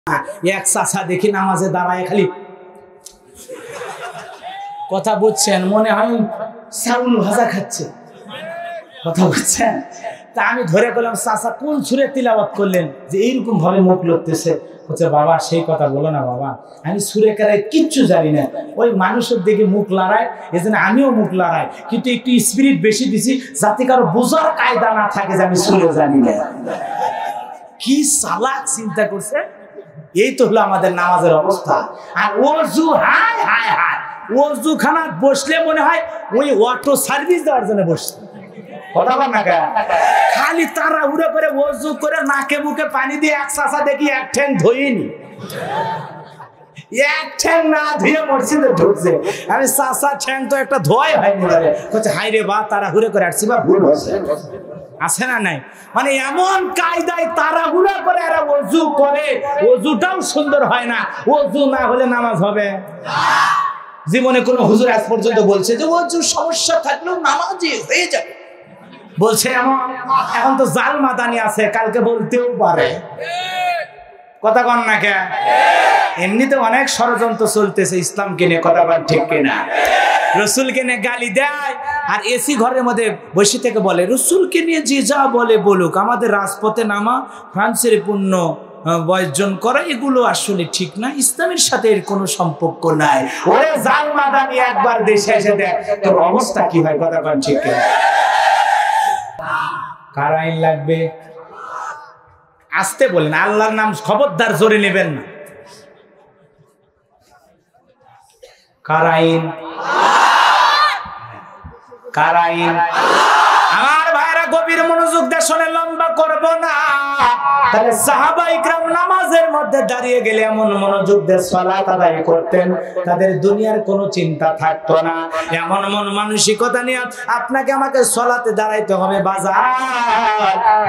এক চাচা দেখি নামাজে দাঁড়ায় খালি কথা বুঝছেন, মনে হয় চাউল ভাজা খাচ্ছে, কথা বুঝছেন। তা আমি ধরে গেলাম চাচা কোন সুরে তিলাওয়াত করলেন যে এইরকম ভাবে মুখ লড়তেছে। বলছে বাবা সেই কথা বলো না বাবা, আমি সুরে কারায় কিচ্ছু জানি না, ওই মানুষের দিকে মুখ লড়ায়, এজন্য আমিও মুখ লড়াই, কিন্তু একটু স্পিরিট বেশি দিছি যাতে কারো বোঝার কায়দা না থাকে যে আমি সুরে জানি না। কি চালাক চিন্তা করছে। এই তো হলো আমাদের নামাজের অবস্থা। আর ওযু হায় হায় হায়, ওযু খানা বসলে মনে হয় ওই অটো সার্ভিস দেওয়ার জন্য বসছে, কথা বল না। খালি তাড়াহুড়ো করে ওযু করে নাকে মুখে পানি দিয়ে এক চাচা দেখি এক ঠ্যাং ধুইনি, এক ঠ্যাং না ধুয়ে মসজিদে ঢুকছে। আমি চাচা ঠ্যাং তো একটা ধোয়াই হয়নি, বলছে হাই রে বা তাড়াহুড়ো করে আসছি বা ভুল হচ্ছে, আছে না নাই? মানে এমন কায়দায় তাড়াহুড়া করে এরা ওযু করে, ওযুটাও সুন্দর হয় না। ওযু না হলে নামাজ হবে জীবনে কোন হুজুর আজ পর্যন্ত বলছে যে ওযুর সমস্যা থাকলেও নামাজই হয়ে যাবে? বলছে এখন তো জাল মাদানি আছে, কালকে বলতেও পারে, কথা কন না কে? এমনিতে অনেক ষড়যন্ত্র চলতেছে ইসলামকে নিয়ে, কথা বল ঠিক কিনা? রসুলকে নিয়ে গালি দেয় আর এসি ঘরের মধ্যে বসে থেকে বলে রসুলকে নিয়ে যে যা বলে বলুক, আমাদের রাজপথে নামা, ফ্রান্সের পণ্য বর্জন করা, এগুলো আসলে ঠিক না, ইসলামের সাথে এর কোনো সম্পর্ক নাই। ওরে জাল মাদানি একবার দেশে এসে দেখ তোর অবস্থা কি হয়, কথা বল ঠিক কিনা? কার আইন লাগবে? আসতে বলেন, আল্লাহর নাম খবরদার জোরে নেবেন না। কার আইন? কার আইন? আমার ভাইরা গভীর মনোযোগ দিয়ে শুনে, লম্বা করব না। তাহলে সাহাবায়ে কেরাম নামাজের মধ্যে দাঁড়িয়ে গেলে এমন মনোযোগ দিয়ে সালাত আদায় করতেন, তাদের দুনিয়ার কোনো চিন্তা থাকতো না। এমন মন মানসিকতা নিয়ে আপনাকে আমাকে সালাতে দাঁড়াইতে হবে। বাজার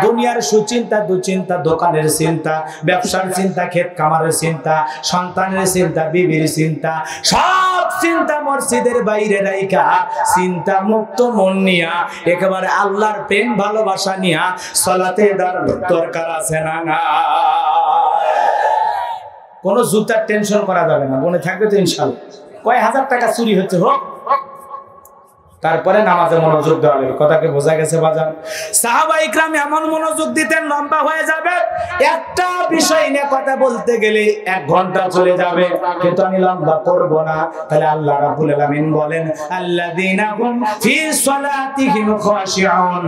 দুনিয়ার সুচিন্তা, দুচিন্তা, দোকানের চিন্তা, ব্যবসার চিন্তা, ক্ষেত খামারের চিন্তা, সন্তানের চিন্তা, বিবির চিন্তা, সব চিন্তা মসজিদের বাইরে রাইখা চিন্তা মুক্ত মন নিয়া একেবারে আল্লাহর প্রেম ভালোবাসা নিয়া সালাতে দাঁড়ানোর দরকার আছে না? না, কোন জুতার টেনশন করা যাবে না, মনে থাকবে তো ইনশাআল্লাহ। কয় হাজার টাকা চুরি হচ্ছে হোক, তারপরে নামাজে মনোযোগ দেওয়া হবে। কথাকে বোঝা গেছে বাজার? সাহাবায়ে কেরাম এমন মনোযোগ দিতেন, লম্বা হয়ে যাবে, একটা বিষয় নিয়ে কথা বলতে গেলে 1 ঘন্টা চলে যাবে, কিন্তু আমি লম্বা করব না। তাহলে আল্লাহ রাব্বুল আলামিন বলেন আল্লাযীনা হুম ফি সালাতিহিম খাশিউন,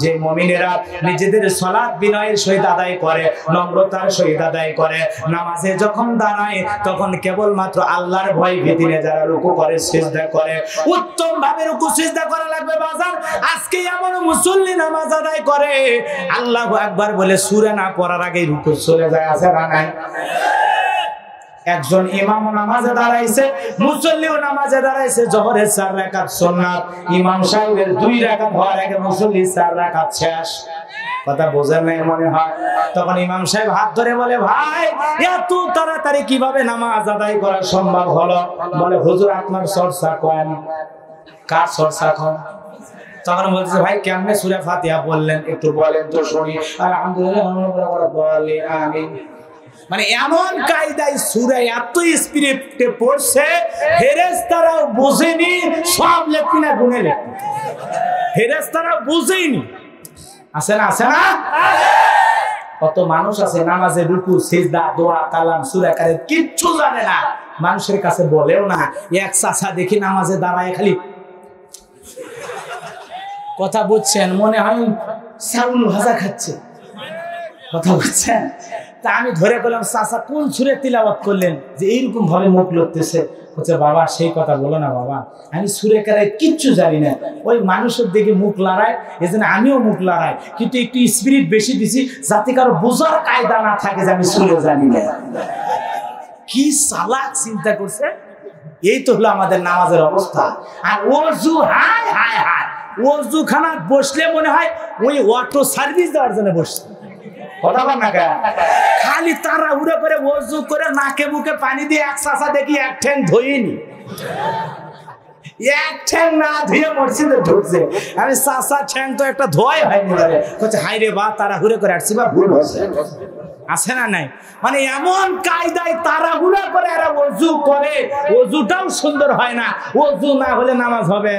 যে মুমিনেরা নিজেদের সালাত বিনয়ের সহিত আদায় করে, নম্রতার সহিত আদায় করে, নামাজে যখন দাঁড়ায় তখন কেবলমাত্র আল্লাহর ভয় ভীতি নিয়ে যারা রুকু করে, সিজদা করে, উত্তম ভাবে রুকু সিজদা করা লাগবে বাজার। আজকে এমন মুসল্লি নামাজ আদায় করে আল্লাহু আকবার বলে সূরা না পড়ার আগেই রুকু চলে যায়, আছে না নাই? একজন ইমাম নামাজে দাঁড়াইছে, মুসল্লিও নামাজে দাঁড়াইছে, জোহরের 4 রাকাত সুন্নাত, ইমাম সাহেবের 2 রাকাত হওয়ার আগে মুসল্লি 4 রাকাত শেষ। কথা বোঝেন নাই মনে হয়? তখন ইমাম সাহেব হাত ধরে বলে ভাই এত তাড়াতাড়ি কিভাবে নামাজ আদায় করা সম্ভব হলো? বলে হুজুর আপনার চর্চা কম। কার চর্চা কম? তখন বলছে ভাই কেমনে সূরা ফাতিহা বললেন একটু বলেন তো শুনি। আলহামদুলিল্লাহ, আমিন। মানে এমন কায়দায় সূরা এত স্পিরিটে পড়ছে ফেরেশতারাও বুঝেনি, সব লেখনা গুনে লেখে, ফেরেশতারাও বুঝেনি। আছে না? আছে না? কত মানুষ আছে নামাজে রুকু সিজদা দোয়া কালাম সূরা কারে কিচ্ছু জানে না, মানুষের কাছে বলেও না। এক চাচা দেখি নামাজে দাঁড়ায় খালি কথা বুঝছেন, মনে হয় চাউল ভাজা খাচ্ছে, কথা বুঝছেন। তা আমি ধরে গেলাম চাচা কোন সুরে তিলাওয়াত করলেন যে এইরকম ভাবে মুখ লড়তেছে। বলছে বাবা সেই কথা বলো না বাবা, আমি সুরে কারায় কিচ্ছু জানি না, ওই মানুষের দিকে মুখ লড়ায়, এজন্য আমিও মুখ লড়াই, কিন্তু একটু স্পিরিট বেশি দিছি যাতে কারো বোঝার কায়দা না থাকে যে আমি সুরে জানি না। কি চালাক চিন্তা করছে। এই তো হলো আমাদের নামাজের অবস্থা। আর ওযু হায় হায় হায়, ওযু খানা বসলে মনে হয় ওই অটো সার্ভিস দেওয়ার জন্য বসছে, কথা বল না। খালি তাড়াহুড়ো করে ওযু করে নাকে মুখে পানি দিয়ে এক চাচা দেখি এক ঠ্যাং ধুইনি, এক ঠ্যাং না ধুয়ে মসজিদে ঢুকছে। আমি চাচা ঠ্যাং তো একটা ধোয়াই হয়নি, বলছে হাই রে বা তাড়াহুড়ো করে আসছি বা ভুল হচ্ছে, আছে না নাই? মানে এমন কায়দায় তাড়াহুড়া করে এরা ওযু করে, ওযুটাও সুন্দর হয় না। ওযু না হলে নামাজ হবে?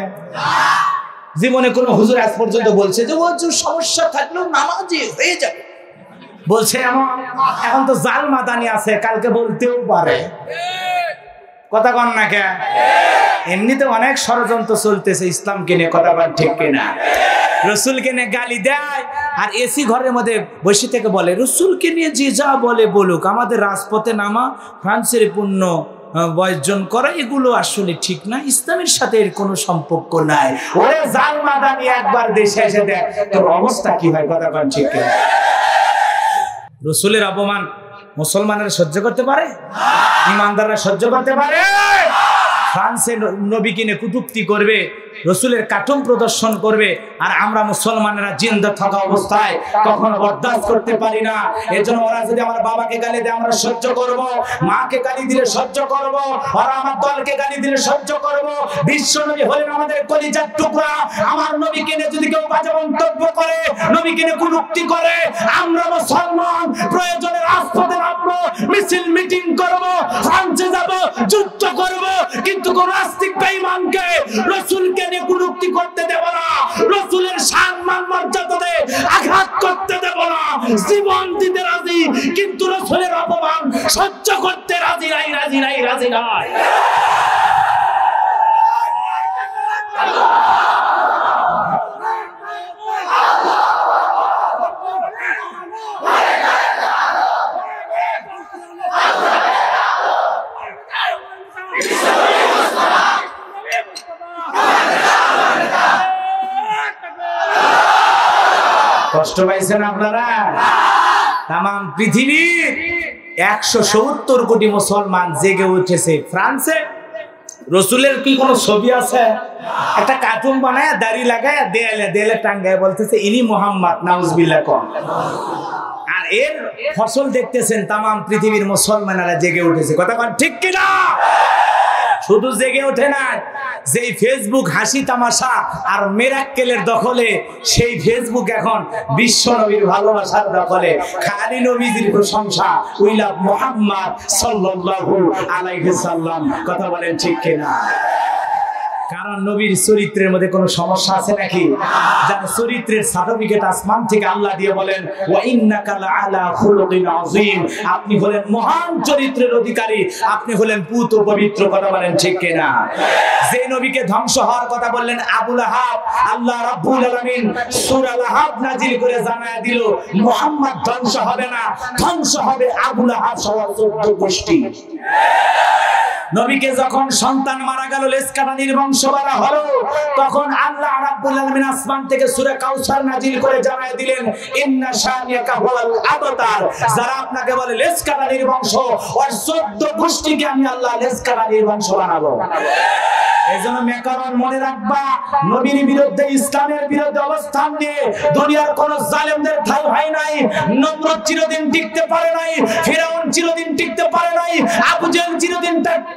জীবনে কোন হুজুর আজ পর্যন্ত বলছে যে ওযুর সমস্যা থাকলেও নামাজই হয়ে যাবে? বলছে এমন? এখন তো জাল মাদানি আছে, কালকে বলতেও পারে। কথা কন না কে? এমনিতে অনেক ষড়যন্ত্র চলতেছে ইসলামকে নিয়ে, কথা বল ঠিক কিনা? রসুলকে নিয়ে গালি দেয় আর এসি ঘরের মধ্যে বসে থেকে বলে রসুলকে নিয়ে যে যা বলে বলুক, আমাদের রাজপথে নামা, ফ্রান্সের পণ্য বর্জন করা, এগুলো আসলে ঠিক না, ইসলামের সাথে এর কোনো সম্পর্ক নাই। ওরে জাল মাদানি, একবার দেশে এসে দেখ তোর অবস্থা কি হয়। কথা বল ঠিক কিনা? রসুলের অপমান মুসলমানেরা সহ্য করতে পারে? ইমানদাররা সহ্য করতে পারে? ফ্রান্সে নবীকে নিয়ে কটূক্তি করবে, রসুলের কার্টুন প্রদর্শন করবে, আর আমরা মুসলমানেরা জিন্দা থাকা অবস্থায় কখনো বরদাস্ত করতে পারি না। এজন্য ওরা যদি আমার বাবাকে গালি দেয় আমরা সহ্য করব, মাকে গালি দিলে সহ্য করব, ওরা আমার দলকে গালি দিলে সহ্য করব। বিশ্ব নবী হলেন আমাদের কলিজার টুকরা। আমার নবীকে নিয়ে যদি কেউ বাজে মন্তব্য করে, নবীকে নিয়ে কটূক্তি করে, আমরা মুসলমান প্রয়োজনে রাজপথে নামবো, মিছিল মিটিং করব, ফ্রান্সে যাব, যুদ্ধ করব, কিন্তু কোন নাস্তিক বেঈমানকে রাসূলকে নিয়ে কটূক্তি করতে দেব না, রাসূলের সম্মান মর্যাদাতে আঘাত করতে দেব না। জীবন দিতে রাজি, কিন্তু রাসূলের অপমান সহ্য করতে রাজি নাই, রাজি নাই, রাজি নাই। কষ্ট পাইছেন আপনারা? তাম পৃথিবীর 170 কোটি মুসলমান জেগে উঠেছে ফ্রান্সে। রসুলের কি কোনো ছবি আছে? একটা কার্টুন বানায়, দাড়ি লাগায়, দেয়ালে টাঙ্গায় বলতেছে ইনি মোহাম্মদ, নাউজুবিল্লাহ কম। আর এর ফসল দেখতেছেন তাম পৃথিবীর মুসলমানেরা জেগে উঠেছে। কথা বল ঠিক কিনা? শুধু জেগে ওঠে না, যেই ফেসবুক হাসি তামাশা আর মিরাক্কেলের দখলে, সেই ফেসবুক এখন বিশ্ব নবীর ভালোবাসার দখলে। খালি নবীজির প্রশংসা, উই লাভ মুহাম্মদ সাল্লাল্লাহু আলাইহি সাল্লাম। কথা বলেন ঠিক কিনা? কারণ নবীর চরিত্রের মধ্যে কোনো সমস্যা আছে নাকি? যার চরিত্রের সার্টিফিকেট আসমান থেকে আল্লাহ দিয়ে বলেন ওয়া ইন্নাকা লাআলা খুলুকিন আযীম, আপনি হলেন মহান চরিত্রের অধিকারী, আপনি হলেন পুত পবিত্র। কথা বলেন ঠিক কিনা? যে নবীকে ধ্বংস হওয়ার কথা বললেন আবু লাহাব, আল্লাহ রাব্বুল আলামিন সূরা লাহাব নাজিল করে জানায় দিল মুহাম্মদ ধ্বংস হবে না, ধ্বংস হবে আবু লাহাব সহ 14 গোষ্ঠী। নবীকে যখন সন্তান মারা গেল, লেসকাটানির বংশ মারা হলো, তখন আল্লাহ রাব্বুল আলামিন আসমান থেকে সূরা কাউসার নাজিল করে জানায় দিলেন ইন্না শানিয়াকা হুয়াল আবতার, যারা আপনাকে বলে লেসকাটানির বংশ, ওর 14 গোষ্ঠীকে আমি আল্লাহ লেসকাটানির বংশ বানাবো। এজন্য মেকারণ মনে রাখবা, নবীর বিরুদ্ধে, ইসলামের বিরুদ্ধে অবস্থান নিয়ে দুনিয়ার কোন জালেমদের ঠাঁই হয় নাই। নমরুদ চিরদিন টিকতে পারে নাই, ফিরাউন চিরদিন টিকতে পারে নাই, আবু জেহেল চিরদিন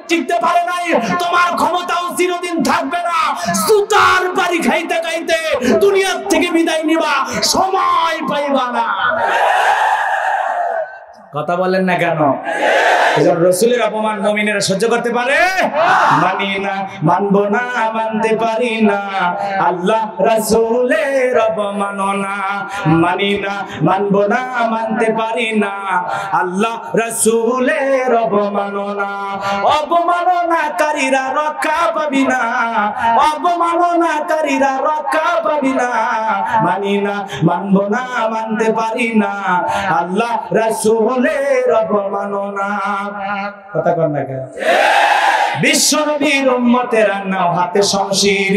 টিকতে পারে নাই। তোমার ক্ষমতাও চিরদিন থাকবে না। জুতার বাড়ি খাইতে খাইতে দুনিয়ার থেকে বিদায় নিবা, সময় পাইবা না। কথা বলেন না কেন? রসুলের অপমান মুমিনেরা সহ্য করতে পারে? মানি না, মানবো না, মানতে পারি না, আল্লাহ রাসূলের অবমাননা। মানি না, মানবো না, মানতে পারি না, আল্লাহ রাসূলের অবমাননা। অবমাননাকারীরা রক্ষা পাবি না, অবমাননাকারীরা রক্ষা পাবি না। মানি না, মানবো না, মানতে পারি না, আল্লাহ রাসূলের অবমাননা। কথা কন না কেন? বিশ্ব নবীর উম্মতেরা নাও হাতে শমশির,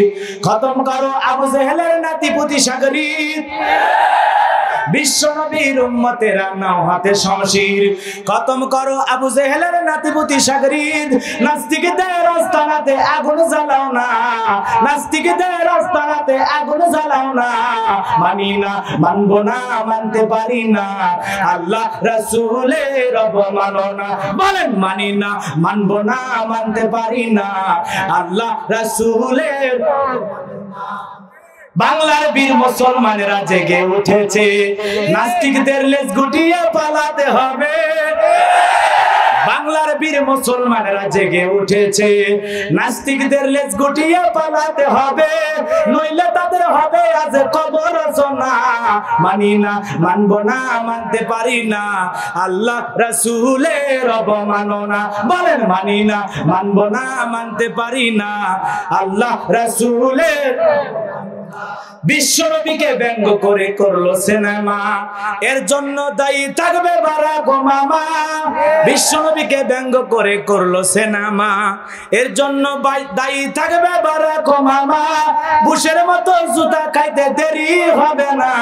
খতম করো আবু জেহেলের নাতিপুতি সাগরীর। বিশ্ব নবীর উম্মতেরা নাও হাতে শমশির, খতম করো আবু জেহেলের নাতিপুতি সাগরীর। নাস্তিকদের আস্তানাতে আগুন জ্বালাও না, নাস্তিকদের আস্তানাতে আগুন জ্বালাও না। মানি না, মানবো না, মানতে পারি না, আল্লাহ রাসূলের অবমাননা। বলেন মানি না, মানবো না, মানতে পারি না, আল্লাহ রাসূলের। বাংলার বীর মুসলমানেরা জেগে উঠেছে, নাস্তিকদের লেজ গুটিয়ে পালাতে হবে। বাংলার বীর মুসলমানেরা জেগে উঠেছে, নাস্তিকদের লেজ গুটিয়ে পালাতে হবে, নইলে তাদের হবে আজ কবর রচনা। মানি না, মানব না, মানতে পারি না, আল্লাহ রাসূলের অবমাননা। বলেন মানি না, মানব না, মানতে পারি না, আল্লাহ রাসূলের। বিশ্বনবীকে ব্যঙ্গ করে করলো সিনেমা, এর জন্য দায়ী থাকবে বারাক ওবামা। বিশ্বনবীকে ব্যঙ্গ করে করলো সিনেমা, এর জন্য দায়ী থাকবে বারাক ওবামা। বুশের মতো জুতা খাইতে দেরি হবে না,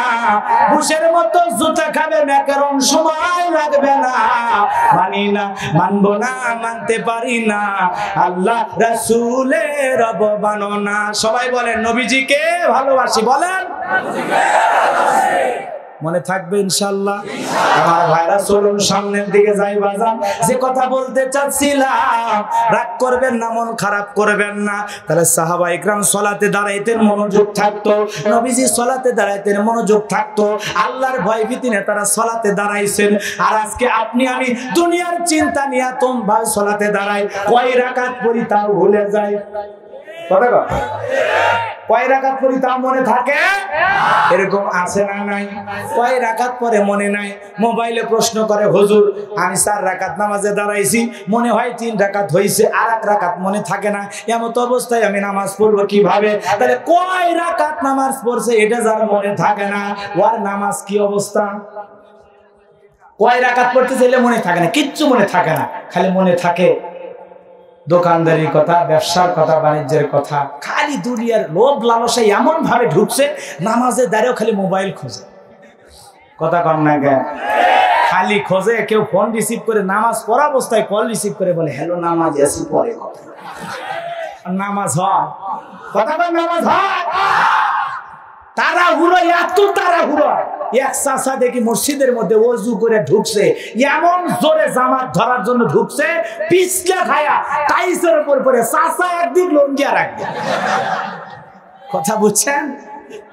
বুশের মতো জুতা খাবে ম্যাকারন, সময় লাগবে না। মানি না, মানব না, মানতে পারি না, আল্লাহ রাসূলের অবমাননা। সবাই বলেন নবীজিকে ভালোবাসি, বলেন মনে থাকবে ইনশাআল্লাহ। আমার ভাইরা চলুন সামনের দিকে যাই বাজান। যে কথা বলতে চাচ্ছিলাম, রাগ করবেন না, মন খারাপ করবেন না। তাহলে সাহাবা ইকরাম সালাতে দাঁড়াইতেন, মনোযোগ থাকতো। নবীজি সালাতে দাঁড়াইতেন, মনোযোগ থাকতো। আল্লাহর ভয় ভীতি নিয়ে তারা সালাতে দাঁড়াইছেন। আর আজকে আপনি আমি দুনিয়ার চিন্তা নিয়ে তোম ভাই সালাতে দাঁড়াই, কয় রাকাত পড়ি তাও ভুলে যায়। কথা কথা কয় রাকাত পড়ি তা মনে থাকে, এরকম আছে না নাই? কয় রাকাত পরে মনে নাই। মোবাইলে প্রশ্ন করে, হুজুর আমি 4 রাকাত নামাজে দাঁড়াইছি, মনে হয় 3 রাকাত হয়েছে, আর 1 রাকাত মনে থাকে না। এমত অবস্থায় আমি নামাজ পড়বো কিভাবে? তাহলে কয় রাকাত নামাজ পড়ছে এটা যার মনে থাকে না, ওর নামাজ কি অবস্থা? কয় রাকাত পড়তে চাইলে মনে থাকে না, কিচ্ছু মনে থাকে না, খালি মনে থাকে দোকানদারির কথা, ব্যবসার কথা, বাণিজ্যের কথা। খালি দুনিয়ার লোভ লালসা এমন ভাবে ঢুকছে, নামাজে দাঁড়িয়েও খালি মোবাইল খোঁজে। কথা কম না গে, খালি খোঁজে। কেউ ফোন রিসিভ করে, নামাজ পড়া অবস্থায় কল রিসিভ করে বলে হ্যালো নামাজ আসি পরে কথা। নামাজ হয়? কথা কম, নামাজ হয়? তাড়াহুড়ো, এত তাড়াহুড়ো। এক চাচা দেখি মসজিদের মধ্যে ওযু করে ঢুকছে, এমন জোরে জামাত ধরার জন্য ঢুকছে, পিছলে খায়া টাইসের উপর পরে চাচা একদিন লঙ্গিয়া রাখবে। কথা বুঝছেন?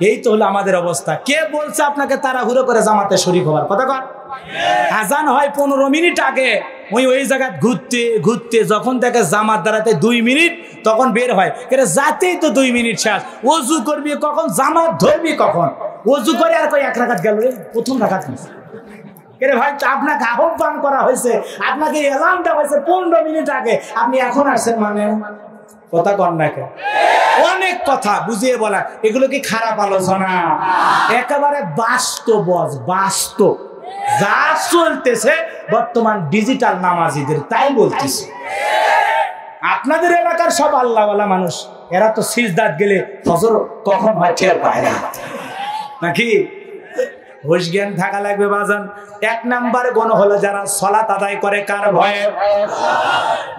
এই তো হলো আমাদের অবস্থা। কে বলছে আপনাকে তাড়াহুড়ো করে জামাতে শরীক হওয়ার? কথা কর। আজান হয় 15 মিনিট আগে, ওই জায়গায় ঘুরতে ঘুরতে যখন দেখে জামাত দাঁড়াতে 2 মিনিট, তখন বের হয়। যাতেই তো 2 মিনিট শেষ। ওযু করবি কখন, জামাত ধরবি কখন? ওযু করে আর কই 1 রাকাত গেল রে, প্রথম রাকাত মিস। কেরে ভাই, আপনাকে আহ্বান করা হয়েছে, আপনাকে এলান দেওয়া হয়েছে 15 মিনিট আগে, আপনি এখন আসছেন মানে? কথা কন না কেন? অনেক কথা বুঝিয়ে বলা, এগুলো কি খারাপ আলোচনা? একেবারে বাস্তব, বাস্তব যা চলতেছে বর্তমান ডিজিটাল নামাজিদের, তাই বলতেছে। আপনাদের এলাকার সব আল্লাহওয়ালা মানুষ, এরা তো সিজদাত গেলে ফজর কখন হয় টের পায় না, নাকি? হুঁশ জ্ঞান থাকা লাগবে বাজান। 1 নাম্বার গুণ হলো যারা সালাত আদায় করে কার ভয়ে?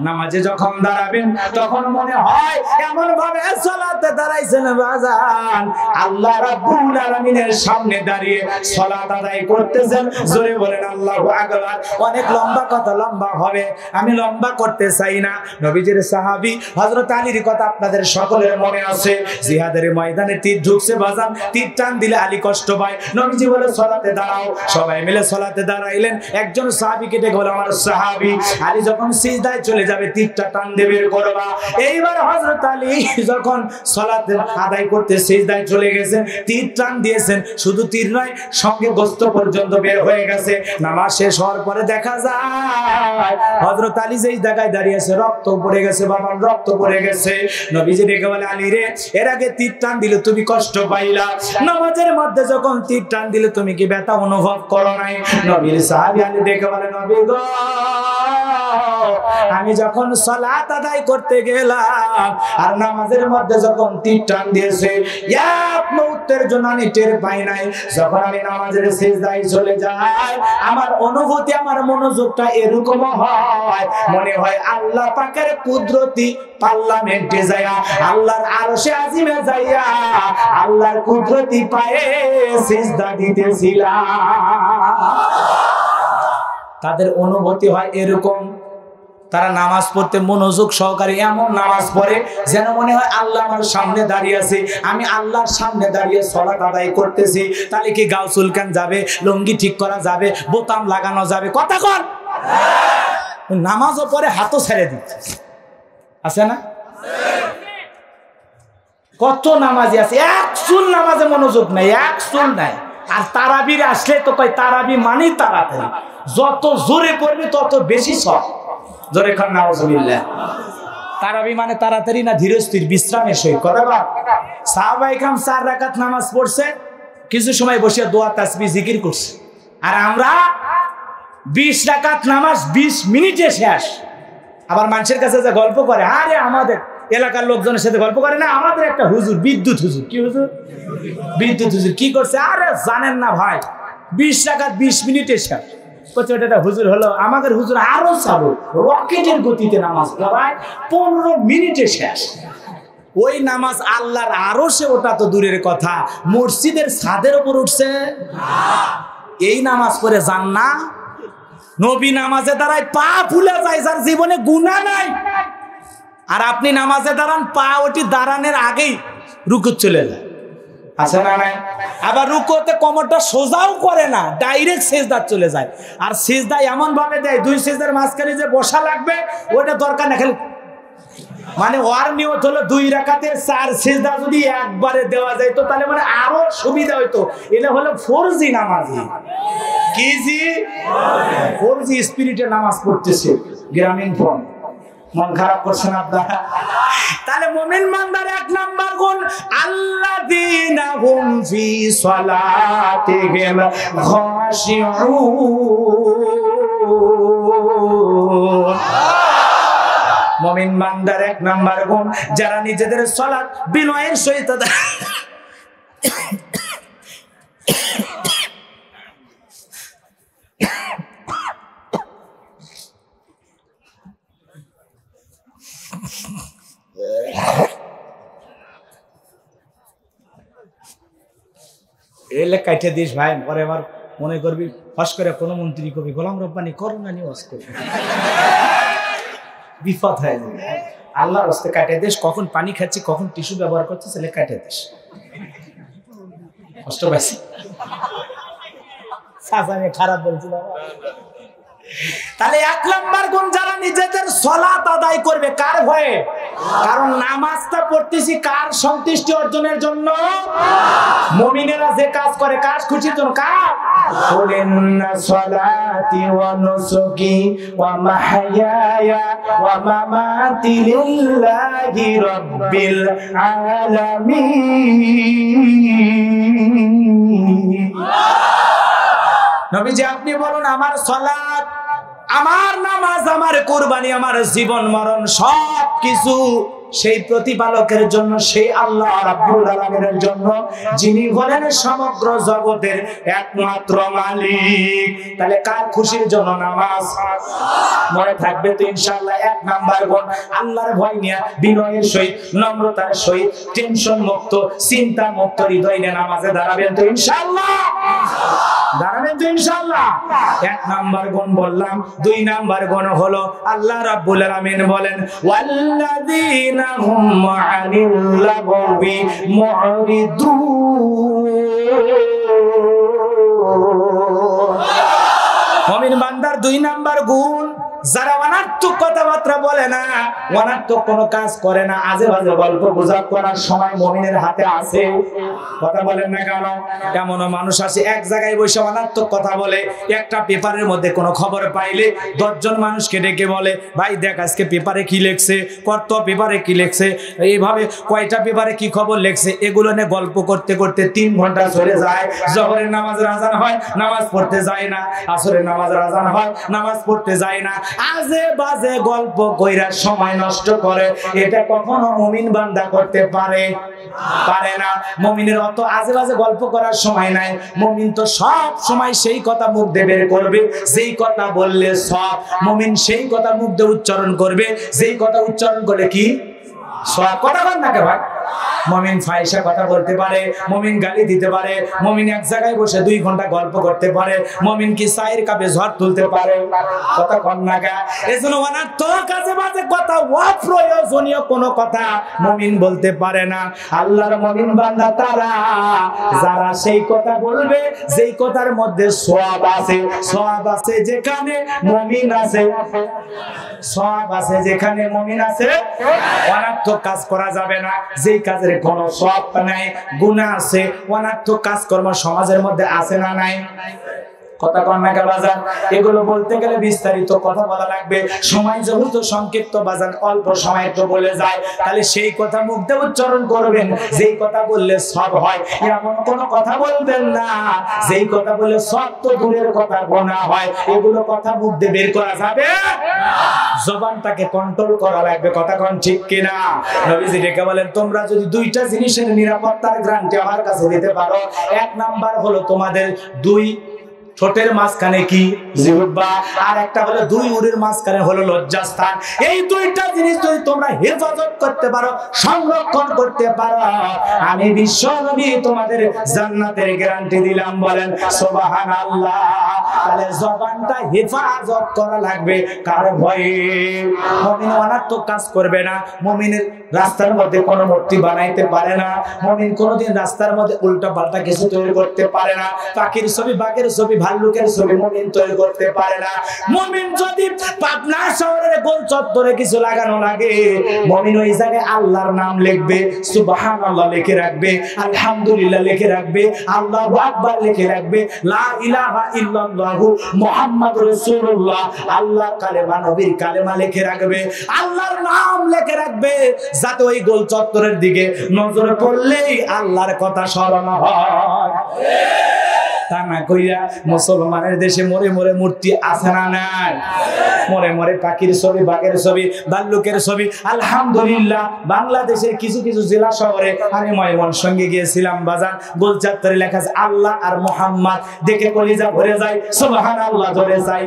নামাজে যখন দাঁড়াবেন তখন মনে হয় এমন ভাবে সালাতে দাঁড়াইছেন বাজান, আল্লাহ রাব্বুল আলামিনের সামনে দাঁড়িয়ে সালাত আদায় করতেছেন। জোরে বলেন আল্লাহু আকবার। অনেক লম্বা কথা, লম্বা হবে, আমি লম্বা করতে চাই না। নবীজির সাহাবী হযরত আলীর কথা আপনাদের সকলের মনে আছে। জিহাদের ময়দানে তীর ঢুকছে বাজান, তীর টান দিলে আলী কষ্ট পায়। নবীজি বলে সালাতে দাঁড়াও, সবাই মিলে সালাতে দাঁড়াইলেন। একজন সাহাবীকে ডেকে বলে, আমার সাহাবী আলী যখন সিজদায় চলে যাবে তীরটা টান দিয়ে বের করবা। এইবার হযরত আলী যখন সালাত আদায় করতে সিজদায় চলে গেছেন, তীর টান দিয়েছেন। শুধু তীর নয়, সঙ্গে গোশত পর্যন্ত বের হয়ে গেছে। নামাজ শেষ হওয়ার পরে দেখা যায় হযরত আলী যেই জায়গায় দাঁড়িয়েছে রক্ত পড়ে গেছে, বাবা রক্ত পড়ে গেছে। নবীজি ডেকে বলে, আলী রে, এর আগে তীর টান দিলে তুমি কষ্ট পাইলা, নামাজের মধ্যে যখন তীর টান দিলে তুমি কি ব্যথা অনুভব করো নাই? নবীর সাহাবী আলী ডেকে বলে, নবী গো, আমি যখন সালাত আদায় করতে গেলাম আর নামাজের মধ্যে যখন তীর টান দিয়েছে, এক মুহূর্তের জন্য আমি টের পাই নাই। যখন আমি নামাজের সিজদায় চলে যাই, আমার অনুভূতি, আমার মনোযোগটা এরকম হয়, মনে হয় আল্লাহ পাকের কুদরতি পার্লামেন্টে যাইয়া, আল্লাহর আরশে আজিমে যাইয়া, আল্লাহর কুদরতি পায়ে সিজদা দিতেছিলাম। তাদের অনুভূতি হয় এরকম। তারা নামাজ পড়তে মনোযোগ সহকারে এমন নামাজ পড়ে যেন মনে হয় আল্লাহ আমার সামনে দাঁড়িয়ে আছে, আমি আল্লাহর সামনে দাঁড়িয়ে সালাত আদায় করতেছি। তাহলে কি গাও চুলকান যাবে, লুঙ্গি ঠিক করা যাবে, বোতাম লাগানো যাবে? কথা কর। নামাজও পরে হাতও ছেড়ে দিচ্ছে, আছে না? কত নামাজি আছে এক চুল নামাজে মনোযোগ নাই, এক চুল নাই। আর তারাবির আসলে তো কয় তারাবি মানে তাড়াতাড়ি, যত জোরে পড়বি তত বেশি সব। জোরে খান নাউজুবিল্লাহ। তারাবি মানে তাড়াতাড়ি না ধীরে স্থির বিশ্রামের সহিত? কথা বল। সাহাবায়ে কেরাম 4 রাকাত নামাজ পড়ছে, কিছু সময় বসে দোয়া তাসবিহ জিকির করছে। আর আমরা 20 রাকাত নামাজ 20 মিনিটে শেষ। আবার মানুষের কাছে যে গল্প করে, আরে আমাদের এলাকার লোকজনের সাথে গল্প করে না, আমাদের একটা হুজুর, বিদ্যুৎ হুজুর। কি হুজুর? বিদ্যুৎ হুজুর। কি করছে? আরে জানেন না ভাই, 20 রাকাত 20 মিনিটে শেষ। ওটা হুজুর হলো, আমাদের হুজুর আরো চালু, রকেটের গতিতে নামাজ পড়ায় 15 মিনিটে শেষ। ওই নামাজ আল্লাহর আরশে ওটা তো দূরের কথা, মসজিদের ছাদের উপর উঠছে। এই নামাজ পড়ে যান না? নবী নামাজে দাঁড়ায় পা ফুলে যায়, যার জীবনে গুনাহ নাই। আর আপনি নামাজে দাঁড়ান, পা ওটি দাঁড়ানোর আগেই রুকু চলে যায়, আছে না নাই? আবার রুকুতে কোমরটা সোজাও করে না, ডাইরেক্ট সিজদা চলে যায়। আর সিজদা এমন ভাবে দেয়, 2 সিজদার মাঝখানে যে বসা লাগবে ওটা দরকার না, খালি মানে ওয়ার নিয়ত হলো 2 রাকাতের 4 সিজদা যদি একবারে দেওয়া যায় তো তাহলে মানে আরো সুবিধা হইতো। এটা হলো ফরজি নামাজি। কি জি? ফরজি স্পিরিটে নামাজ পড়তেছে গ্রামীণ ফোন। মন খারাপ করছেন আপনারা? তাহলে মুমিন বান্দার 1 নাম্বার গুণ, আল্লাযীনা হুম ফি সালাতিহিম খাশিউন। মুমিন বান্দার 1 নাম্বার গুণ, যারা নিজেদের সালাত বিনয়ের সহিত আদায়। এলে কাইটে দিস ভাই, পরে আবার মনে করবি ফস করে কোনো মন্ত্রী কবি গোলাম রব্বানি করোনা নিয়ে ওয়াজ করবি, বিপদ হয়ে যাবে। আল্লাহর রাস্তে কাটে দিস, কখন পানি খাচ্ছি কখন টিস্যু ব্যবহার করছি সেলে কাটে দিস। কষ্ট পাইছি, খারাপ বলছি বাবা। তাহলে 1 নাম্বার গুণ, যারা নিজেদের সালাত আদায় করবে কার ভয়ে? কারণ নামাজটা পড়তেছি কার সন্তুষ্টি অর্জনের জন্য? মুমিনেরা যে কাজ করে কার খুশির জন্য? কার? কুলিন্না সালাতি ওয়া নুসুকি ওয়া মাহইয়ায়া ওয়া মামাতি লিল্লাহি রাব্বিল আলামিন। নবীজি আপনি বলুন, আমার সালাত, আমার নামাজ, আমার কুরবানি, আমার জীবন মরণ সব কিছু সেই প্রতিপালকের জন্য, সেই আল্লাহ রাব্বুল আলামিনের জন্য, যিনি হলেন সমগ্র জগতের একমাত্র মালিক। তাহলে কার খুশির জন্য নামাজ? মনে থাকবে তো ইনশাআল্লাহ। 1 নাম্বার গুণ, আল্লাহর ভয় নিয়ে বিনয়ের সহিত, নম্রতার সহিত, টেনশন মুক্ত, চিন্তা মুক্ত হৃদয় নিয়ে নামাজে দাঁড়াবেন তো ইনশাআল্লাহ? দাঁড়াবেন তো ইনশাআল্লাহ? 1 নাম্বার গুণ বললাম। 2 নাম্বার গুণ হলো আল্লাহ রাব্বুল আলামিন বলেন, ওয়াল্লাযীনা হুম আনিল লাগবি মুরিদুন। মুমিন বান্দার 2 নাম্বার গুণ, যারা অনার্থক কথাবার্তা বলে না, অনার্থক কোনো কাজ করে না, আজে বাজে গল্প গুজব করার সময় মুমিনের হাতে আছে। কথা বলেন না কেন? এমনও মানুষ আছে এক জায়গায় বসে অনার্থক কথা বলে, একটা পেপারের মধ্যে কোনো খবর পাইলে 10 জন মানুষকে ডেকে বলে, ভাই দেখ আজকে পেপারে কি লেখছে, কত পেপারে কি লেখছে, এইভাবে কয়টা পেপারে কি খবর লেখছে, এগুলো নিয়ে গল্প করতে করতে 3 ঘন্টা চলে যায়। জোহরের নামাজের আজান হয়, নামাজ পড়তে যায় না। আসরের নামাজের আজান হয়, নামাজ পড়তে যায় না। আজে বাজে গল্প কইরা সময় নষ্ট করে। এটা কখনো মুমিন বান্দা করতে পারে? পারে না। মুমিনের অত আজে বাজে গল্প করার সময় নাই। মুমিন তো সব সময় সেই কথা মুখ দিয়ে বের করবে যেই কথা বললে সব। মুমিন সেই কথা মুখ দিয়ে উচ্চারণ করবে যেই কথা উচ্চারণ করলে কি সব। কথা বল না কে ভাই? মুমিন ফাহিশা কথা বলতে পারে, মুমিন গালি দিতে পারে, মুমিন এক জায়গায় বসে 2 ঘন্টা গল্প করতে পারে, মুমিন কি চায়ের কাপে ঝড় তুলতে পারে, কথা কন না গা। এজন্য অনার্থক কাজে বাজে কথা, অপ্রয়োজনীয় কোনো কথা মুমিন বলতে পারে না। আল্লাহর মুমিন বান্দা তারা যারা সেই কথা বলবে যেই কথার মধ্যে সওয়াব আছে, সওয়াব আছে যেখানে মুমিন আছে, সওয়াব আছে যেখানে মুমিন আছে। অনার্থক কাজ করা যাবে না যেই কাজের কোনো সওয়াব নাই, গুনাহ আছে। অনার্থক কাজকর্ম সমাজের মধ্যে আছে না নাই, কথা কন না বাজান। এগুলো বলতে গেলে বিস্তারিত কথা বলা লাগবে, সময় যেহেতু সংক্ষিপ্ত বাজান, অল্প সময় তো বলে যায়, তাহলে সেই কথা মুখ দিয়ে উচ্চারণ করবেন যেই কথা বললে সব হয়। এমন কোন কথা বলবেন না যেই কথা বললে সব তো দূরের কথা গুনাহ হয়। এগুলো কথা মুখ দিয়ে বের করা যাবে না, জবানটাকে কন্ট্রোল করা লাগবে, কথা কন ঠিক কিনা। নবীজি ডেকে বলেন, তোমরা যদি 2টা জিনিসের নিরাপত্তার গ্যারান্টি আমার কাছে দিতে পারো, 1 নাম্বার হলো তোমাদের 2 ঠোঁটের মাঝখানে কি জিহ্বা, আর একটা হলো 2 উরের মাঝখানে হলো লজ্জাস্থান। এই 2টা জিনিস যদি তোমরা হেফাজত করতে পারো, সংরক্ষণ করতে পারো, আমি বিশ্ব নবী তোমাদের জান্নাতের গ্যারান্টি দিলাম। বলেন সুবহানাল্লাহ। তাহলে জবানটা হেফাজত করা লাগবে, কার ভয়ে? মুমিন অনার্থক কাজ করবে না, মুমিনের রাস্তার মধ্যে কোনো মূর্তি বানাইতে পারে না, মুমিন কোনোদিন রাস্তার মধ্যে উল্টা পাল্টা কিছু তৈরি করতে পারে না, পাখির ছবি, বাঘের ছবি, ভাল্লুকের ছবি মুমিন তৈরি করতে পারে না। মুমিন যদি পাবনা শহরের গোল চত্বরে কিছু লাগানো লাগে, মুমিন ওই জায়গায় আল্লাহর নাম লিখবে, সুবহানাল্লাহ লিখে রাখবে, আলহামদুলিল্লাহ লিখে রাখবে, আল্লাহু আকবার লিখে রাখবে, লা ইলাহা ইল্লাল্লাহু মুহাম্মাদুর রাসূলুল্লাহ, আল্লাহর কালেমা, নবীর কালেমা লিখে রাখবে, আল্লাহর নাম লিখে রাখবে, যাতে ওই গোল চত্বরের দিকে নজর পড়লেই আল্লাহর কথা স্মরণ হয়। তা না কইরা মুসলমানের দেশে মরে মরে মূর্তি আছে না নাই? মরে মরে পাখির ছবি, বাঘের ছবি, ভাল্লুকের ছবি। আলহামদুলিল্লাহ বাংলাদেশের কিছু কিছু জেলা শহরে, আমি ময়মনসিংহে গিয়েছিলাম বাজান, গোল চত্বরে লেখা আছে আল্লাহ আর মুহাম্মদ, দেখে কলিজা ভরে যায়, সুবহানাল্লাহ ধরে যায়।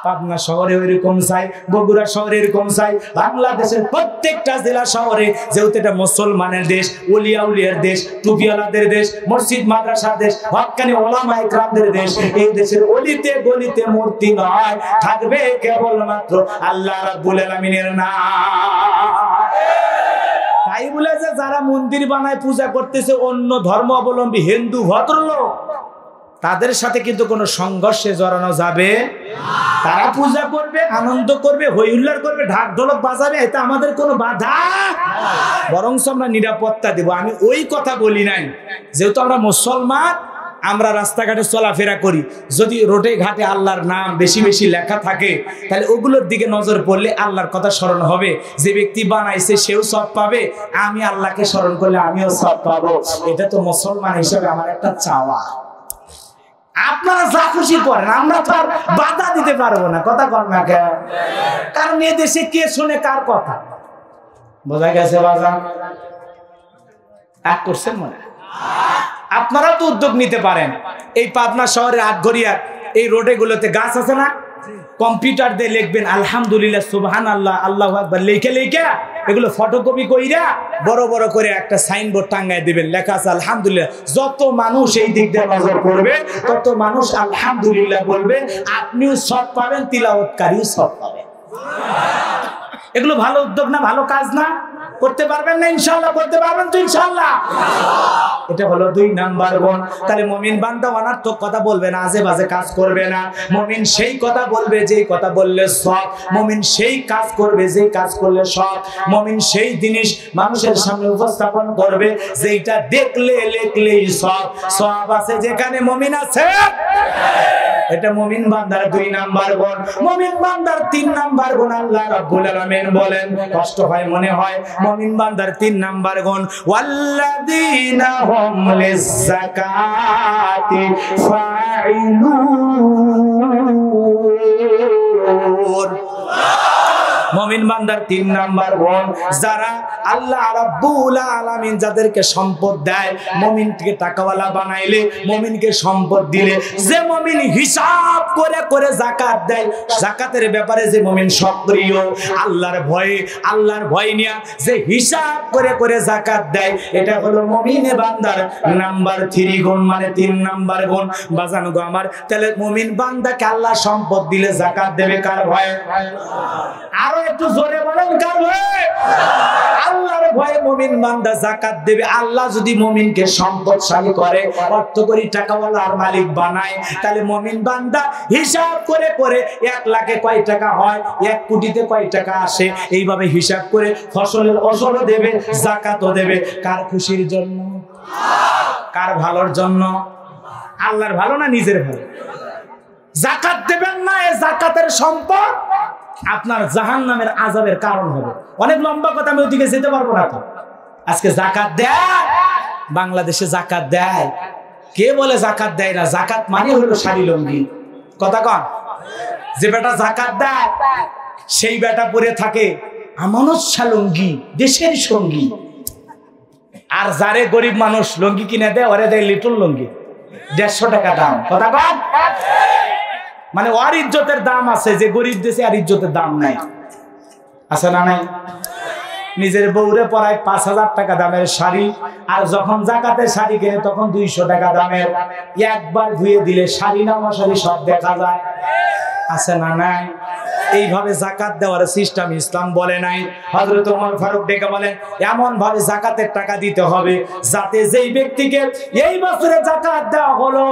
পাবনা শহরে ওইরকম চাই, বগুড়া শহরে এরকম চাই, বাংলাদেশের প্রত্যেকটা জেলা শহরে, যেহেতু এটা মুসলমানের দেশ, ওলিয়া উলিয়ার দেশ, টুপিওয়ালাদের দেশ, মসজিদ মাদ্রাসার দেশ, হক্কানি ওলামা ইকরামদের দেশ, এই দেশের অলিতে গলিতে মূর্তি নয়, থাকবে কেবলমাত্র আল্লাহ রাব্বুল আলামিনের নাম। তাই বলে যে যারা মন্দির বানায় পূজা করতেছে অন্য ধর্ম অবলম্বী হিন্দু ভদ্রলোক, তাদের সাথে কিন্তু কোনো সংঘর্ষে জড়ানো যাবে না। তারা পূজা করবে, আনন্দ করবে, হই হুল্লাড় করবে, ঢাক ঢোলক বাজাবে, এটা আমাদের কোনো বাধা, বরং আমরা নিরাপত্তা দেব। আমি ওই কথা বলি নাই, যেহেতু আমরা মুসলমান, আমরা রাস্তাঘাটে চলাফেরা করি, যদি রোডে ঘাটে আল্লাহর নাম বেশি বেশি লেখা থাকে, তাহলে ওগুলোর দিকে নজর পড়লে আল্লাহর কথা স্মরণ হবে। যে ব্যক্তি বানাইছে সেও সব পাবে, আমি আল্লাহকে স্মরণ করলে আমিও সব পাবো। এটা তো মুসলমান হিসেবে আমার একটা চাওয়া। আপনারা যা খুশি করেন, আমরা তো আর বাধা দিতে পারবো না, কথা কর না কেন? কারণ এ দেশে কে শুনে কার কথা? বোঝা গেছে বাজান? এক করছেন মনে? আপনারা তো উদ্যোগ নিতে পারেন। এই পাবনা শহরের আটঘরিয়ার এই রোডে গুলোতে গাছ আছে না, কম্পিউটার দিয়ে লিখবেন আলহামদুলিল্লাহ, সুবহানাল্লাহ, আল্লাহু আকবার, লিখে লিখে এগুলো ফটোকপি কইরা বড় বড় করে একটা সাইনবোর্ড টাঙ্গায় দিবেন, লেখা আছে আলহামদুলিল্লাহ। যত মানুষ এই দিক দিয়ে নজর করবে, তত মানুষ আলহামদুলিল্লাহ বলবে, আপনিও সব পাবেন, তিলাওয়াতকারীও সব পাবেন। এগুলো ভালো উদ্যোগ না, ভালো কাজ না? করতে পারবেন না ইনশাআল্লাহ? করতে পারবেন তো ইনশাআল্লাহ? এটা হলো 2 নাম্বার গুণ। তাহলে মুমিন বান্দা অনার্থক কথা বলবে না, আজে বাজে কাজ করবে না। মুমিন সেই কথা বলবে যেই কথা বললে সব, মুমিন সেই কাজ করবে যেই কাজ করলে সব, মুমিন সেই জিনিস মানুষের সামনে উপস্থাপন করবে যেইটা দেখলে লিখলেই সব। সব আছে যেখানে মুমিন আছে, এটা মুমিন বান্দার 2 নাম্বার গুণ। মুমিন বান্দার 3 নাম্বার গুণ আল্লাহ রাব্বুল আলামিন বলেন, কষ্ট হয় মনে হয়, মুমিন বান্দার 3 নাম্বার গুণ, ওয়াল্লাযীনা হুম লিয-যাকাতি ফাঈলুন। মুমিন বান্দার 3 নাম্বার গুণ, যারা আল্লাহ রাব্বুল আলামিন যাদেরকে সম্পদ দেয়, মুমিনকে টাকাওয়ালা বানাইলে, মুমিনকে সম্পদ দিলে, যে মুমিন হিসাব করে করে যাকাত দেয়। যাকাতের ব্যাপারে যে মুমিন সক্রিয়, আল্লাহর ভয় নিয়ে যে হিসাব করে করে যাকাত দেয়, এটা হলো মুমিনে বান্দার নাম্বার 3 গুণ, মানে 3 নাম্বার গুণ। বাজানো গো আমার, তাহলে মুমিন বান্দাকে আল্লাহ সম্পদ দিলে যাকাত দেবে কার ভয়ে? আরো একটু জোরে বলেন, কার ভয়ে? আল্লাহর ভয়ে মুমিন বান্দা যাকাত দেবে। আল্লাহ যদি মুমিনকে সম্পদশালী করে, অর্থকরী টাকাওয়ালা আর মালিক বানায়, তাহলে মুমিন বান্দা হিসাব করে করে 1 লাখে কয় টাকা হয়, 1 কোটিতে কয় টাকা আসে, এইভাবে হিসাব করে ফসলের ওজনও দেবে, যাকাতও দেবে। কার খুশির জন্য? কার ভালোর জন্য? আল্লাহর ভালো না নিজের ভালো? যাকাত দেবেন না, এই যাকাতের সম্পদ আপনার জাহান্নামের আযাবের কারণ হবে। অনেক লম্বা কথা, আমি ওদিকে যেতে পারবো না। তো আজকে যাকাত দেয়, বাংলাদেশে যাকাত দেয়। কে বলে যাকাত দেয় না? যাকাত মানে হলো শাড়ি লুঙ্গি। কথা কন, যে বেটা যাকাত দেয় সেই বেটা পরে থাকে আমানত শাহ লুঙ্গি, দেশের সঙ্গী। আর যারে গরিব মানুষ লুঙ্গি কিনে দেয়, ওরে দেয় লিটল লুঙ্গি, 150 টাকা দাম। কথা কন, মানে ওর ইজ্জতের দাম আছে, যে গরিব দেশে আর ইজ্জতের দাম নাই। আছে না নাই? নিজের বউরে পরায় 5000 টাকা দামের শাড়ি, আর যখন যাকাতের শাড়ি কিনে তখন 200 টাকা দামের। একবার ধুয়ে দিলে শাড়ি না মশারি সব দেখা যায়। আছে না নাই? এইভাবে যাকাত দেওয়ার সিস্টেম ইসলাম বলে নাই। হযরত ওমর ফারুক ডেকে বলেন, এমন ভাবে যাকাতের টাকা দিতে হবে যাতে যেই ব্যক্তিকে এই বছরে যাকাত দেওয়া হলো,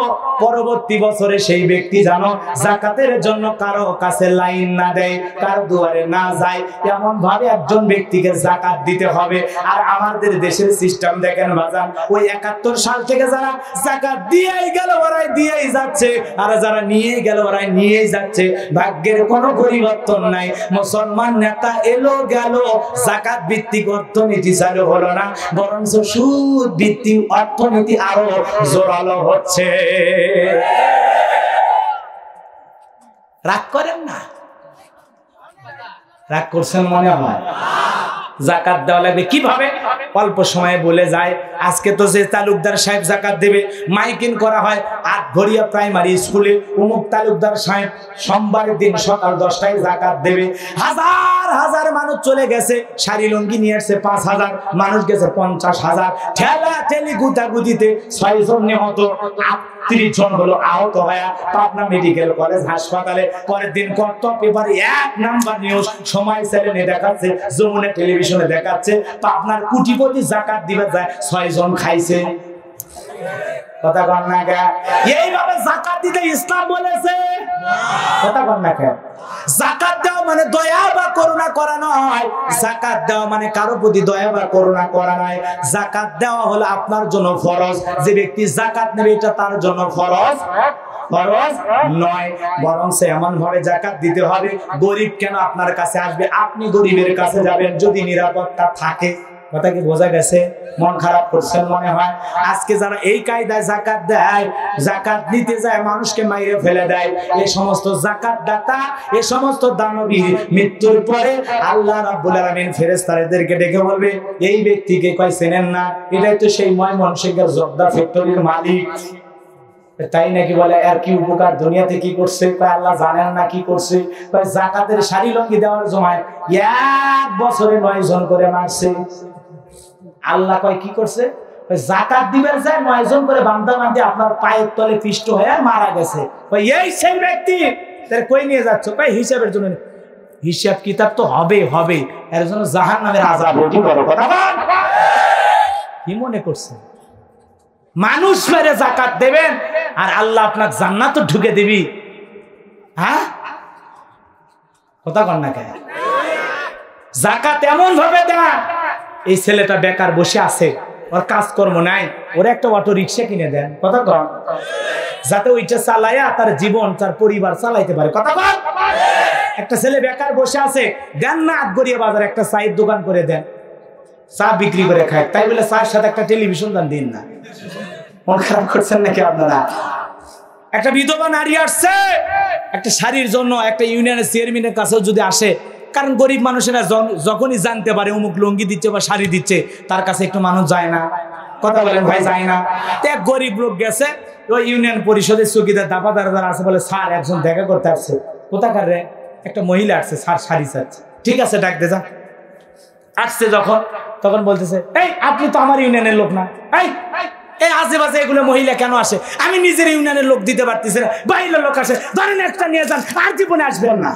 পরবর্তী বছরে সেই ব্যক্তি যেন যাকাতের জন্য কারো কাছে লাইন না দেয়, কার দুয়ারে না যায়। এমন ভাবে একজন ব্যক্তিকে যাকাত দিতে হবে। আর আমাদের দেশের সিস্টেম দেখেন বাজান, ওই 71 সাল থেকে যারা যাকাত দিয়েই গেল ওরাই দিয়েই যাচ্ছে, আর যারা নিয়ে গেল ওরাই নিয়েই যাচ্ছে। ভাগ্যের কোনো পরিবর্তন নাই। মুসলমান নেতা এলো গেল, যাকাত ভিত্তিক অর্থনীতি চালু হলো না, বরং সুদ ভিত্তিক অর্থনীতি আরো জোরালো হচ্ছে। রাগ করেন না? রাগ করছেন মনে হয়? যাকাত দেওয়া লাগবে কিভাবে? অল্প সময়ে বলে যায়। আজকে তো যে তালুকদার সাহেব যাকাত দেবে মাইকিং করা হয়, আটঘরিয়া প্রাইমারি স্কুলে অমুক তালুকদার সাহেব সোমবারের দিন সকাল 10টায় যাকাত দেবে। হাজার হাজার মানুষ চলে গেছে, শাড়ি লুঙ্গি নিয়ে আসছে 5000, মানুষ গেছে 50,000। ঠেলা ঠেলি গুতাগুতিতে 6 জন নিহত, 38 জন হলো আহত হয়ে পাবনা মেডিকেল কলেজ হাসপাতালে। পরের দিন কত পেপারে 1 নাম্বার নিউজ, সময় চ্যানেলে দেখাচ্ছে, যমুনা টেলিভিশনে দেখাচ্ছে, পাবনার কোটিপতি যাকাত দিবে যায় 6 জন খাইছে। কথা কন না কে? এইভাবে যাকাত দিতে ইসলাম বলেছে। কথা কন না কে? যাকাত দেওয়া মানে দয়া বা করুণা করা নয়। যাকাত দেওয়া মানে কারো প্রতি দয়া বা করুণা করা নয়। যাকাত দেওয়া হলো আপনার জন্য ফরজ। যে ব্যক্তি যাকাত নেবে এটা তার জন্য ফরজ নয়, বরং সে এমন ভাবে যাকাত দিতে হবে, গরিব কেন আপনার কাছে আসবে, আপনি গরিবের কাছে যাবেন যদি নিরাপত্তা থাকে। কথা কি বোঝা গেছে? মন খারাপ করছেন মনে হয়? আজকে যারা এই কায়দায় যাকাত দেয়, যাকাত নিতে যায় মানুষকে মাইরে ফেলে দেয়, এই সমস্ত যাকাত দাতা, এই সমস্ত দানবী মৃত্যুর পরে আল্লাহ রাব্বুল আলামিন ফেরেশতাদেরকে ডেকে বলবে, এই ব্যক্তিকে কয় চেনেন না? এটাই তো সেই ময়মনসিংহের জর্দা ফ্যাক্টরির মালিক। তাই নাকি? বলে আর কি উপকার দুনিয়াতে কি করছে? আল্লাহ জানেন না কি করছে? যাকাতের শাড়ি লুঙ্গি দেওয়ার সময় 1 বছরে 9 জন করে মারছে। আল্লাহ কয় কি করছে? যাকাত দিবেন যায় 9 জন করে বান্দা বান্দে আপনার পায়ের তলে পিষ্ট হয়ে মারা গেছে। এই সেই ব্যক্তি তার কই নিয়ে যাচ্ছে? হিসাবের জন্য। হিসাব কিতাব তো হবে, এর জন্য জাহান্নামের আযাব হবে। কি মনে করছে? মানুষ মেরে যাকাত দেবেন আর আল্লাহ আপনার জান্নাত ঢুকে দিবি? হ্যাঁ, কথা কন না কেন? যাকাত এমন ভাবে দেন, এই ছেলেটা বেকার বসে আছে, ওর কাজকর্ম নাই, ওর একটা অটো রিক্সা কিনে দেন। কথা কন, যাতে ওইটা চালায়া তার জীবন তার পরিবার চালাইতে পারে। কথা কন। একটা ছেলে বেকার বসে আছে, দেন না আটগড়িয়া বাজার একটা চায়ের দোকান করে দেন, চা বিক্রি করে খায়। তাই বলে চায়ের সাথে একটা টেলিভিশন দান দিন না। মন খারাপ করছেন নাকি আপনারা? একটা বিধবা নারী আসছে একটা শাড়ির জন্য, একটা ইউনিয়নের চেয়ারম্যানের কাছেও যদি আসে, কারণ গরিব মানুষেরা যখনই জানতে পারে অমুক লুঙ্গি দিচ্ছে বা শাড়ি দিচ্ছে, তার কাছে একটু মানুষ যায় না? কথা বলেন ভাই, যায় না? এক গরিব লোক গেছে, ওই ইউনিয়ন পরিষদের চৌকিদার দাপাদার যারা আছে বলে স্যার একজন দেখা করতে আসছে। কোথাকার রে? একটা মহিলা আসছে, স্যার শাড়ি চাচ্ছে। ঠিক আছে ডাক দে যা। আসছে যখন তখন বলতেছে এই আপনি তো আমার ইউনিয়নের লোক না, এই এই আশেপাশে এগুলো মহিলা কেন আসে? আমি নিজের ইউনিয়নের লোক দিতে পারতেছি না, বাইরের লোক আসে, ধরেন একটা নিয়ে যান, আর জীবনে আসবেন না।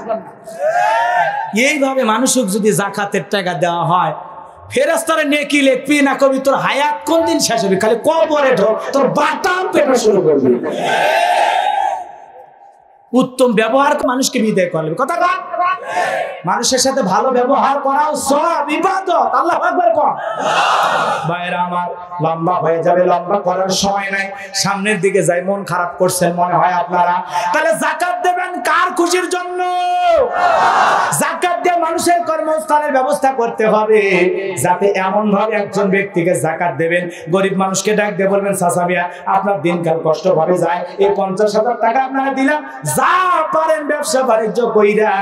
এইভাবে মানুষকে যদি যাকাতের টাকা দেওয়া হয়, ফেরেশতারা নেকি লিখবি না কবি তোর হায়াত কোন দিন শেষ হবে, খালি কবরে ঢোক তোর বাটাম পেটা শুরু করবি। উত্তম ব্যবহার মানুষকে বিদায় করবে। কথা বল, মানুষের সাথে ভালো ব্যবহার করাও সব ইবাদত। আল্লাহু আকবার কর। ভাইরা আমার, লম্বা হয়ে যাবে, লম্বা করার সময় নাই, সামনের দিকে যাই। মন খারাপ করছেন মনে হয় আপনারা, তাহলে যাকাত দেবেন কার খুশির জন্য? যাকাত দিয়ে মানুষের কর্মস্থানের ব্যবস্থা করতে হবে, যাতে এমন ভাবে একজন ব্যক্তিকে যাকাত দেবেন, গরিব মানুষকে ডাক দিয়ে বলবেন চাচা মিয়া আপনার দিনকাল কষ্ট ভাবে যায়, এই 50,000 টাকা আপনারা দিলাম, যা পারেন ব্যবসা বাণিজ্য কইরা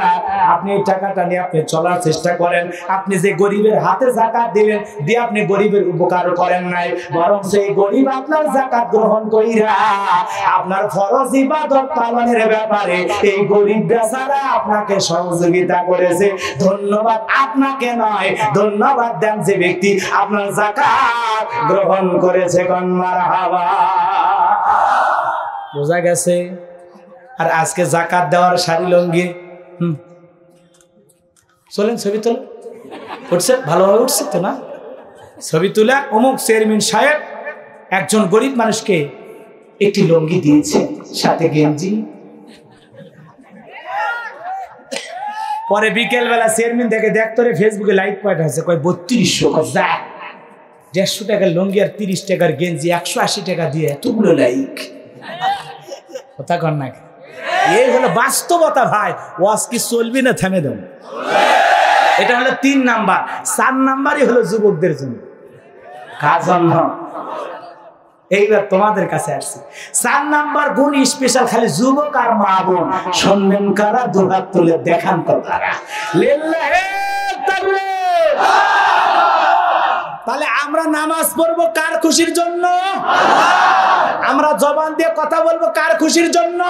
আপনি এই টাকাটা নিয়ে আপনি চলার চেষ্টা করেন। আপনি যে গরিবের হাতে যাকাত দিলেন, দিয়ে আপনি গরিবের উপকার করেন নাই, বরং সেই গরিব আপনার যাকাত গ্রহণ কইরা আপনার ফরজ ইবাদত পালনের ব্যাপারে এই গরিব বেচারা আপনাকে সহযোগিতা করেছে। ধন্যবাদ আপনাকে নয়, ধন্যবাদ দেন যে ব্যক্তি আপনার যাকাত গ্রহণ করেছে। মারহাবা। বোঝা গেছে? আর আজকে যাকাত দেওয়ার শাড়ি লঙ্গি চলেন ছবি তোল উঠছে, ভালোভাবে উঠছে তো না? ছবি তুলে অমুক চেয়ারম্যান সাহেব একজন গরিব মানুষকে একটি লঙ্গি দিয়েছে, সাথে গেঞ্জি। পরে বিকেল বেলা চেয়ারম্যান দেখে দেখ তোরে ফেসবুকে লাইক কয়টা আছে, কয় 3200। 150 টাকার লঙ্গি আর 30 টাকার গেঞ্জি, 180 টাকা দিয়ে এতগুলো লাইক। কথা কর না, এই হলো বাস্তবতা ভাই। ওয়াজ কি চলবি না থেমে দেন? এটা হলো 3 নাম্বার। 4 নাম্বারই হলো যুবকদের জন্য। কার জন্য? এইবার তোমাদের কাছে আসছি। 4 নাম্বার গুণ স্পেশাল খালি যুবক আর মা বোন শুনবেন কারা, দুহাত তুলে দেখান তো তারা। লিল্লাহি তাকবীর। তাহলে আমরা নামাজ পড়বো কার খুশির জন্য? আমরা জবান দিয়ে কথা বলবো কার খুশির জন্য?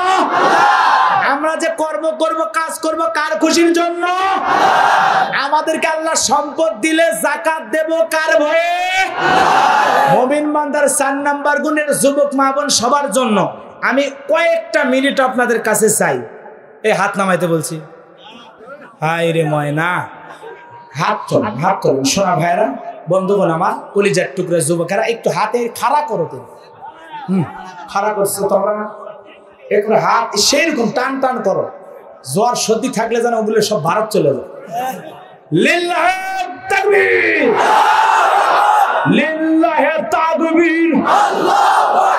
আমরা যে কর্ম করব, কাজ করব কার খুশির জন্য? আমাদেরকে আল্লাহ সম্পদ দিলে যাকাত দেব কার ভয়ে? মুমিন বান্দার 4 নাম্বার গুণের যুবক মা বোন সবার জন্য আমি কয়েকটা মিনিট আপনাদের কাছে চাই। এই হাত নামাইতে বলছি। হায় রে ময়না, হাত তোলেন, হাত তোলেন। সোনা ভাইরা, বন্ধুগণ আমার, কলিজার টুকরা যুবকেরা, একটু হাতে খাড়া করো তো। খাড়া করছো তোমরা, একটু হাত সেইরকম টান টান করো। জ্বর সর্দি থাকলে যেন ওগুলো সব ভারত চলে যায়। লিল্লাহি তাকবীর, লিল্লাহি তাকবীর, আল্লাহু